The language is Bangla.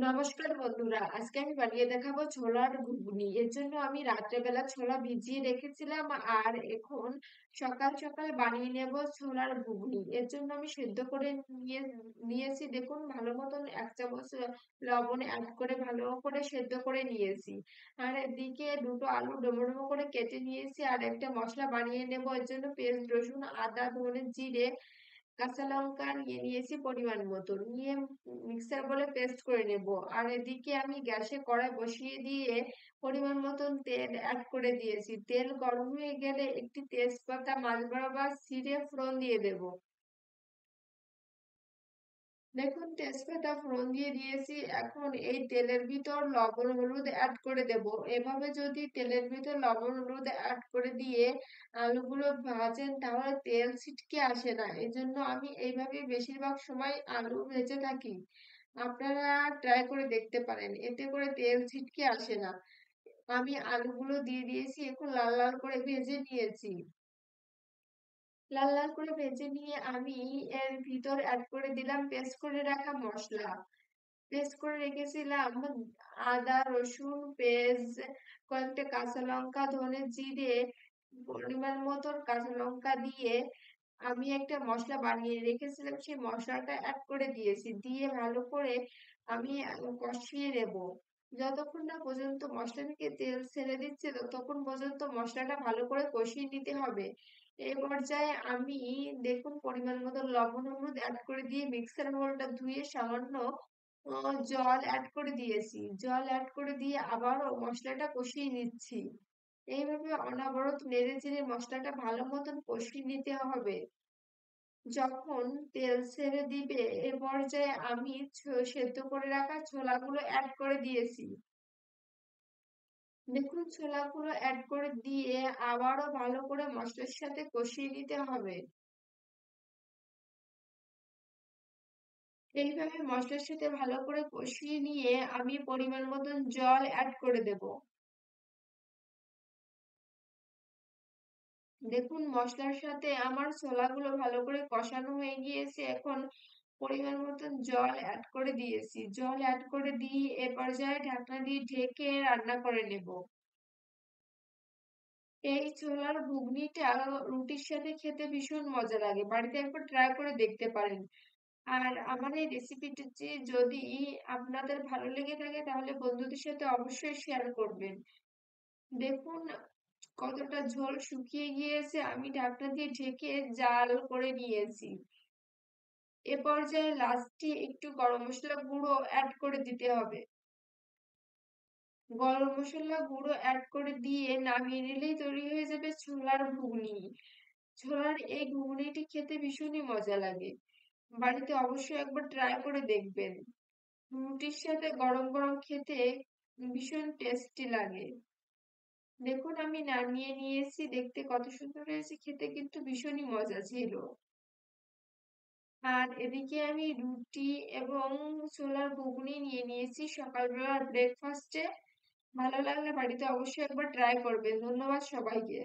নমস্কার বন্ধুরা, আজকে আমি বানিয়ে দেখাবো ছোলার ঘুগনি। এর জন্য আমি রাত্রেবেলা ছোলা ভিজিয়ে রেখেছিলাম আর এখন সকাল সকাল বানিয়ে নেব ছোলার ঘুগনি। এর জন্য আমি সেদ্ধ করে নিয়েছি। দেখুন, ভালো মতন 1 চামচ লবণ অ্যাড করে ভালো করে সেদ্ধ করে নিয়েছি। আর এদিকে দুটো আলু ডুমো ডুমো করে কেটে নিয়েছি আর একটা মশলা বানিয়ে নেব। এর জন্য পেঁয়াজ, রসুন, আদা, ধনে, জিরে, কাঁচা লঙ্কা নিয়ে নিয়েছি পরিমাণ মতো, নিয়ে মিক্সার বলে পেস্ট করে নেব। আর এদিকে আমি গ্যাসে কড়াই বসিয়ে দিয়ে পরিমাণ মতন তেল অ্যাড করে দিয়েছি। তেল গরম হয়ে গেলে একটি তেজপাতা মাঝ বরাবর ছিঁড়ে ফোড়ন দিয়ে দেব। দেখুন, তেজপাতা ফোড়ন দিয়ে দিয়েছি। এখন এই তেলের ভিতর লবণ হলুদ অ্যাড করে দেব। এভাবে যদি তেলের ভিতর লবণ হলুদ অ্যাড করে দিয়ে আলুগুলো ভাজেন তাহলে তেল ছিটকে আসে না। এজন্য আমি এইভাবে বেশিরভাগ সময় আলু ভেজে থাকি। আপনারা ট্রাই করে দেখতে পারেন, এতে করে তেল ছিটকে আসে না। আমি আলুগুলো দিয়ে দিয়েছি, এখন লাল লাল করে ভেজে নিয়েছি। লাল লাল করে ভেজে নিয়ে আমি এর ভিতর অ্যাড করে দিলাম পেস্ট করে রাখা মশলা। পেস্ট করে রেখেছিলাম আদা, রসুন পেস্ট, কয়েকটা কাঁচা লঙ্কা, ধনে, জিরে, পরিমাণ মতন কাঁচা লঙ্কা দিয়ে আমি একটা মশলা বানিয়ে রেখেছিলাম, সেই মশলাটা অ্যাড করে দিয়েছি। দিয়ে ভালো করে আমি কষিয়ে নেব। যতক্ষণ না পর্যন্ত মশলা থেকে তেল ছেড়ে দিচ্ছে ততক্ষণ পর্যন্ত মশলাটা ভালো করে কষিয়ে নিতে হবে। এই পর্যায়ে আমি দেখুন পরিমাণ মতো লবণ হলুদ অ্যাড করে দিয়ে মিক্সার বোলটা ধুয়ে সামান্য জল অ্যাড করে দিয়েছি। জল অ্যাড করে দিয়ে আবারও মশলাটা কষিয়ে নিচ্ছি। এইভাবে অনবরত নেড়ে চেড়ে মশলাটা ভালো মতন কষিয়ে নিতে হবে। যখন তেল ছেড়ে দিবে এ পর্যায়ে আমি সেদ্ধ করে রাখা ছোলাগুলো অ্যাড করে দিয়েছি। দেখুন, ছোলাগুলো অ্যাড করে দিয়ে আবারও ভালো করে মশলার সাথে কষিয়ে নিতে হবে। এইভাবে মশলার সাথে ভালো করে কষিয়ে নিয়ে আমি পরিমাণ মতন জল অ্যাড করে দেব। দেখুন, মশলার সাথে আমার ছোলাগুলো ভালো করে কষানো হয়ে গিয়েছে। এখন পরিমাণ মতন জল অ্যাড করে দিয়েছি। জল অ্যাড করে দিয়ে এ পর্যায়ে ঢাকনা দিয়ে ঢেকে রান্না করে নেব। এই ছোলার ঘুগনিটা রুটির সাথে খেতে ভীষণ মজা লাগে। বাড়িতে একবার ট্রাই করে দেখতে পারেন। আর আমার এই রেসিপিটি যদি আপনাদের ভালো লেগে থাকে তাহলে বন্ধুদের সাথে অবশ্যই শেয়ার করবেন। দেখুন কতটা ঝোল শুকিয়ে গিয়েছে, আমি ঢাকনা দিয়ে ঢেকে জাল করে নিয়েছি। এ পর্যায়ে লাস্টে একটু গরম মশলা গুঁড়ো অ্যাড করে দিতে হবে। গরম মশলা গুঁড়ো অ্যাড করে দিয়ে নামিয়ে নিলেই তৈরি হয়ে যাবে ছোলার ঘুগনি। ছোলার এই ঘুগনিটি খেতে ভীষণই মজা লাগে। বাড়িতে অবশ্যই একবার ট্রাই করে দেখবেন। রুটির সাথে গরম গরম খেতে ভীষণ টেস্টি লাগে। দেখুন, আমি নামিয়ে নিয়েছি, দেখতে কত সুন্দর হয়েছে, খেতে কিন্তু ভীষণই মজা ছিল। আর এদিকে আমি রুটি এবং ছোলার ঘুগনি নিয়ে নিয়েছি সকালবেলার ব্রেকফাস্টে। ভালো লাগলে বাড়িতে অবশ্যই একবার ট্রাই করবেন। ধন্যবাদ সবাইকে।